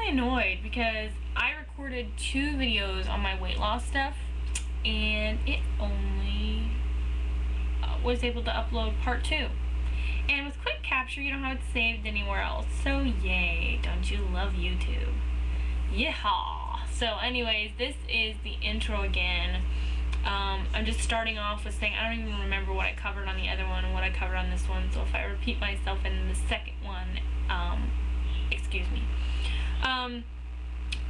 really annoyed because I recorded 2 videos on my weight loss stuff and it only was able to upload part 2. And with quick capture, you don't have it saved anywhere else. So yay, don't you love YouTube? Yeehaw! So anyways, this is the intro again. I'm just starting off with saying I don't even remember what I covered on the other one and what I covered on this one. So if I repeat myself in the second one, excuse me.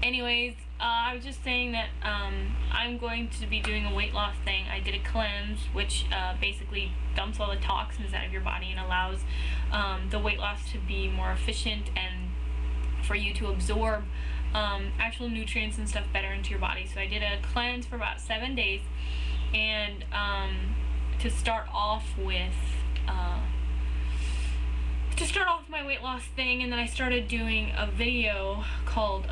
Anyways, I was just saying that I'm going to be doing a weight loss thing. I did a cleanse, which basically dumps all the toxins out of your body and allows the weight loss to be more efficient and for you to absorb actual nutrients and stuff better into your body. So I did a cleanse for about 7 days, and to start off with my weight loss thing, and then I started doing a video called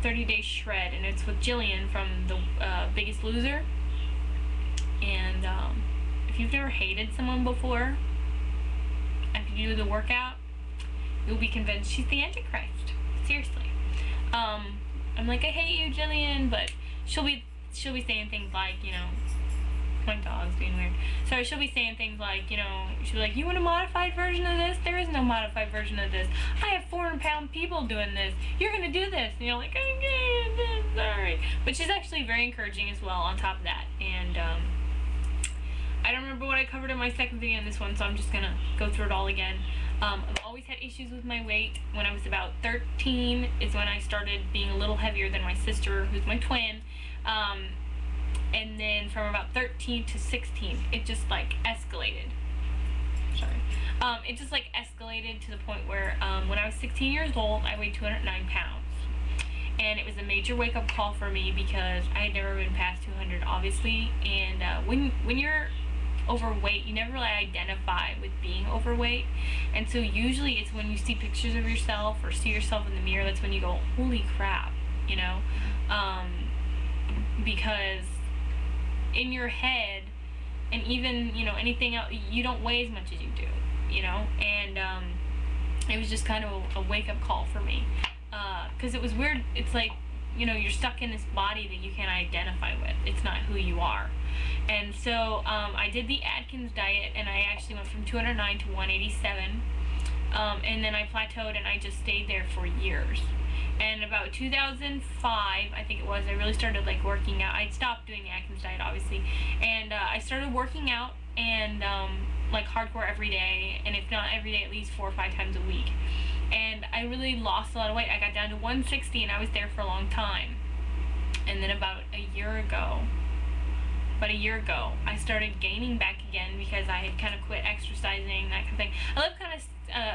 30 Day Shred, and it's with Jillian from the Biggest Loser. And if you've never hated someone before, if you do the workout, you'll be convinced she's the Antichrist. Seriously. I'm like, I hate you, Jillian, but she'll be saying things like, you know, my dog's being weird. So she'll be saying things like, you know, she'll be like, you want a modified version of this? There is no modified version of this. I have 400-pound people doing this. You're gonna do this. And you're like, okay, sorry. But she's actually very encouraging as well on top of that. And I don't remember what I covered in my second video in this one, so I'm just gonna go through it all again. I've always had issues with my weight. When I was about 13 is when I started being a little heavier than my sister, who's my twin. And then from about 13 to 16, it just like escalated. Sorry. It just like escalated to the point where when I was 16 years old, I weighed 209 pounds. And it was a major wake-up call for me because I had never been past 200, obviously. And when you're overweight, you never really identify with being overweight. And so usually it's when you see pictures of yourself or see yourself in the mirror, that's when you go, holy crap, you know? Because in your head, and even, you know, anything else, you don't weigh as much as you do, you know? And it was just kind of a wake-up call for me, because it was weird. It's like, you know, you're stuck in this body that you can't identify with. It's not who you are. And so I did the Atkins diet, and I actually went from 209 to 187, and then I plateaued, and I just stayed there for years. And about 2005, I think it was, I really started like working out. I'd stopped doing the Atkins diet, obviously, and I started working out, and like hardcore every day, and if not every day, at least 4 or 5 times a week. And I really lost a lot of weight. I got down to 160, and I was there for a long time. And then about a year ago, I started gaining back again because I had kind of quit exercising, that kind of thing. I live kind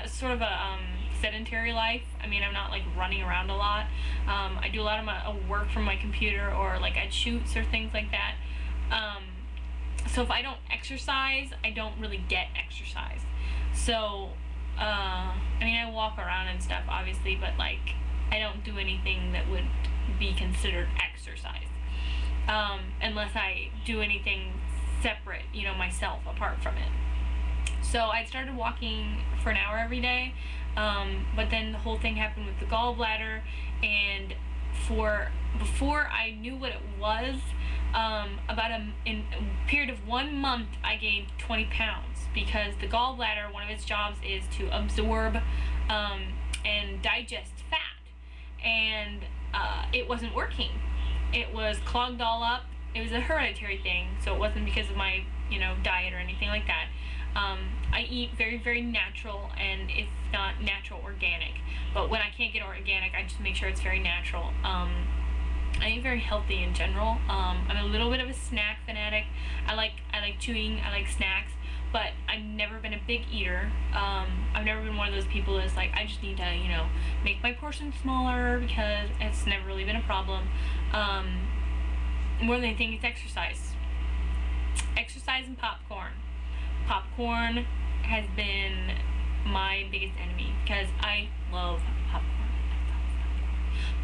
of sort of a sedentary life. I mean, I'm not like running around a lot. I do a lot of my work from my computer, or like at shoots or things like that. So if I don't exercise, I don't really get exercise. So I mean, I walk around and stuff, obviously, but like I don't do anything that would be considered exercise, unless I do anything separate, you know, myself, apart from it. So I started walking for an hour every day, but then the whole thing happened with the gallbladder, and before I knew what it was, in a period of 1 month, I gained 20 pounds, because the gallbladder, one of its jobs is to absorb and digest fat, and it wasn't working. It was clogged all up. It was a hereditary thing, so it wasn't because of my, you know, diet or anything like that. I eat very, very natural, and if not natural, organic. But when I can't get organic, I just make sure it's very natural. I eat very healthy in general. I'm a little bit of a snack fanatic. I like chewing. I like snacks, but I've never been a big eater. I've never been one of those people that's like, I just need to, you know, make my portion smaller, because it's never really been a problem. More than anything, it's exercise. Exercise and popcorn. Popcorn has been my biggest enemy, because I love popcorn.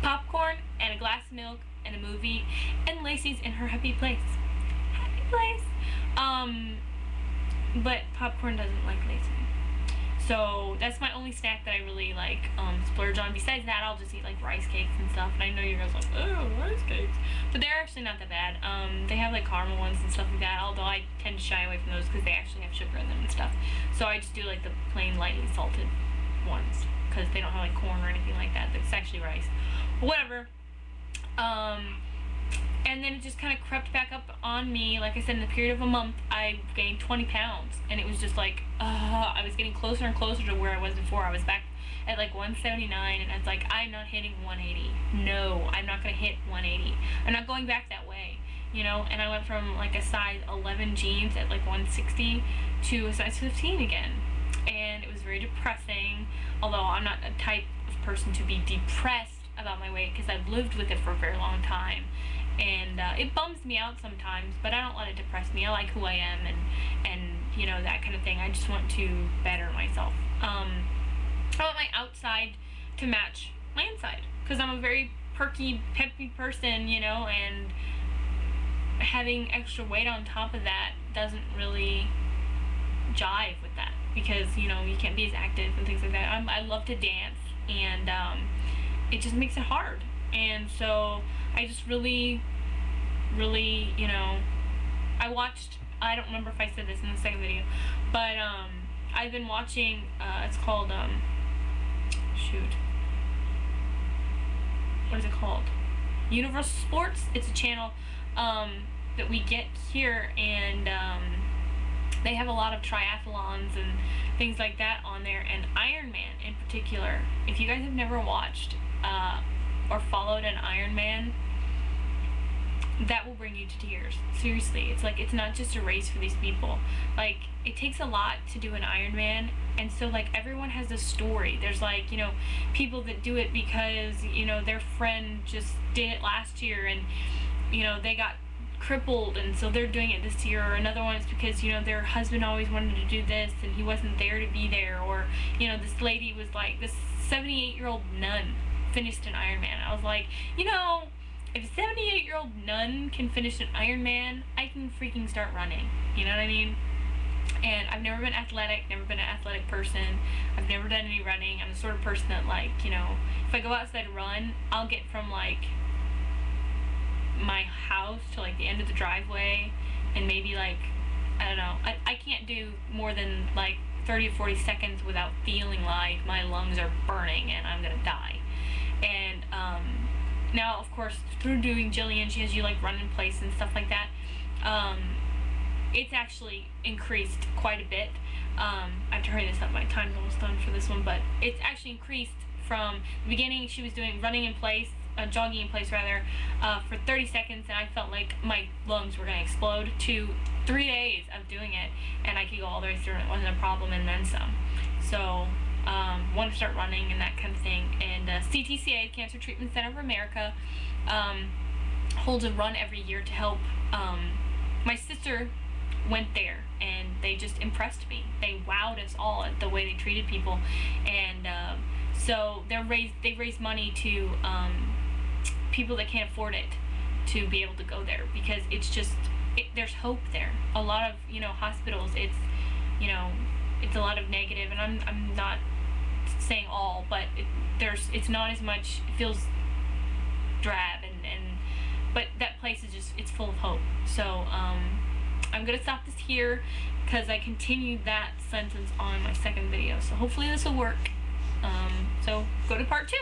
Popcorn and a glass of milk and a movie and Lacey's in her happy place. Happy place. But popcorn doesn't like Lacey. So that's my only snack that I really like splurge on. Besides that, I'll just eat like rice cakes and stuff. And I know you guys are like, oh, rice cakes, but they're actually not that bad. They have like caramel ones and stuff like that. Although I tend to shy away from those because they actually have sugar in them and stuff. So I just do like the plain lightly salted ones because they don't have like corn or anything like that. It's actually rice. But whatever. And then it just kind of crept back up on me. Like I said, in the period of a month, I gained 20 pounds. And it was just like, I was getting closer and closer to where I was before. I was back at like 179, and it's like, I'm not hitting 180. No, I'm not going to hit 180. I'm not going back that way, you know? And I went from like a size 11 jeans at like 160 to a size 15 again. And it was very depressing, although I'm not a type of person to be depressed about my weight because I've lived with it for a very long time. And it bums me out sometimes, but I don't let it depress me. I like who I am and you know, that kind of thing. I just want to better myself. I want my outside to match my inside because I'm a very perky, peppy person, you know, and having extra weight on top of that doesn't really jive with that because, you know, you can't be as active and things like that. I love to dance, and it just makes it hard. And so I just really, you know, I don't remember if I said this in the second video, but I've been watching, it's called, shoot, what is it called? Universal Sports. It's a channel that we get here, and they have a lot of triathlons and things like that on there, and Ironman in particular. If you guys have never watched or followed an Ironman, that will bring you to tears. Seriously, it's like, it's not just a race for these people. Like, it takes a lot to do an Ironman, and so like everyone has a story. There's like, you know, people that do it because, you know, their friend just did it last year and, you know, they got crippled and so they're doing it this year, or another one is because, you know, their husband always wanted to do this and he wasn't there to be there, or, you know, this lady was like, this 78-year-old nun finished an Ironman. I was like, you know, if a 78-year-old nun can finish an Ironman, I can freaking start running. You know what I mean? And I've never been athletic, never been an athletic person. I've never done any running. I'm the sort of person that, like, you know, if I go outside to run, I'll get from, like, my house to, like, the end of the driveway, and maybe, like, I don't know. I can't do more than, like, 30 or 40 seconds without feeling like my lungs are burning and I'm gonna die. And, now, of course, through doing Jillian, she has you, like, run in place and stuff like that. It's actually increased quite a bit. I have to hurry this up, my time's almost done for this one, but it's actually increased from the beginning. She was doing running in place, jogging in place rather, for 30 seconds, and I felt like my lungs were going to explode, to 3 days of doing it, and I could go all the way through, and it wasn't a problem, and then some. So, want to start running and that kind of thing. And CTCA, Cancer Treatment Center of America, holds a run every year to help. My sister went there, and they just impressed me. They wowed us all at the way they treated people, and so they raise money to people that can't afford it to be able to go there, because it's just, there's hope there. A lot of, you know, hospitals, it's, you know, it's a lot of negative, and I'm not saying all, but it's not as much, it feels drab, but that place is just, it's full of hope. So I'm gonna stop this here because I continued that sentence on my second video, so hopefully this will work. So go to part 2.